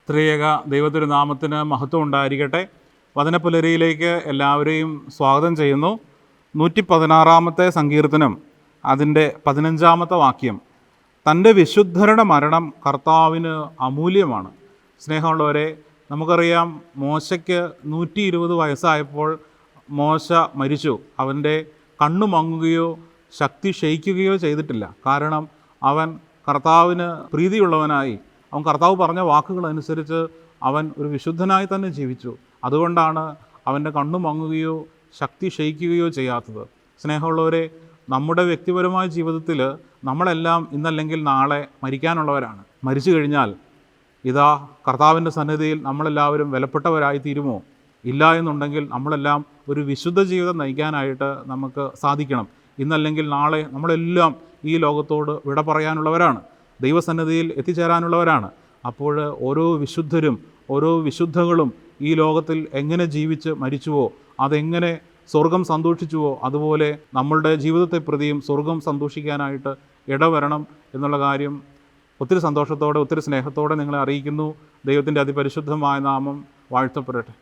ത്രിയേക ദൈവത്തിരുനാമത്തിന് മഹത്വം ഉണ്ടായിരിക്കട്ടെ. വചനപ്പുലരിയിലേക്ക് എല്ലാവരെയും സ്വാഗതം ചെയ്യുന്നു. 116 സങ്കീർത്തനം അതിൻ്റെ 15 വാക്യം, തൻ്റെ വിശുദ്ധരുടെ മരണം കർത്താവിന് അമൂല്യമാണ്. സ്നേഹമുള്ളവരെ, നമുക്കറിയാം മോശയ്ക്ക് 120 വയസ്സായപ്പോൾ മോശ മരിച്ചു. അവൻ്റെ കണ്ണു മങ്ങുകയോ ശക്തി ക്ഷയിക്കുകയോ ചെയ്തിട്ടില്ല. കാരണം അവൻ കർത്താവിന് പ്രീതിയുള്ളവനായി, അവൻ കർത്താവ് പറഞ്ഞ വാക്കുകളനുസരിച്ച് അവൻ ഒരു വിശുദ്ധനായി തന്നെ ജീവിച്ചു. അതുകൊണ്ടാണ് അവൻ്റെ കണ്ണു മങ്ങുകയോ ശക്തി ക്ഷയിക്കുകയോ ചെയ്യാത്തത്. സ്നേഹമുള്ളവരെ, നമ്മുടെ വ്യക്തിപരമായ ജീവിതത്തിൽ നമ്മളെല്ലാം ഇന്നല്ലെങ്കിൽ നാളെ മരിക്കാനുള്ളവരാണ്. മരിച്ചു കഴിഞ്ഞാൽ ഇതാ കർത്താവിൻ്റെ സന്നിധിയിൽ നമ്മളെല്ലാവരും വിലപ്പെട്ടവരായി തീരുമോ? ഇല്ല എന്നുണ്ടെങ്കിൽ നമ്മളെല്ലാം ഒരു വിശുദ്ധ ജീവിതം നയിക്കാനായിട്ട് നമുക്ക് സാധിക്കണം. ഇന്നല്ലെങ്കിൽ നാളെ നമ്മളെല്ലാം ഈ ലോകത്തോട് വിട പറയാനുള്ളവരാണ്, ദൈവസന്നിധിയിൽ എത്തിച്ചേരാനുള്ളവരാണ്. അപ്പോൾ ഓരോ വിശുദ്ധരും ഓരോ വിശുദ്ധകളും ഈ ലോകത്തിൽ എങ്ങനെ ജീവിച്ച് മരിച്ചുവോ, അതെങ്ങനെ സ്വർഗം സന്തോഷിച്ചുവോ, അതുപോലെ നമ്മളുടെ ജീവിതത്തെ പ്രതിയും സ്വർഗം സന്തോഷിക്കാനായിട്ട് ഇടവരണം എന്നുള്ള കാര്യം ഒത്തിരി സന്തോഷത്തോടെ ഒത്തിരി സ്നേഹത്തോടെ നിങ്ങളെ അറിയിക്കുന്നു. ദൈവത്തിൻ്റെ അതിപരിശുദ്ധമായ നാമം വാഴ്ത്തപ്പെടട്ടെ.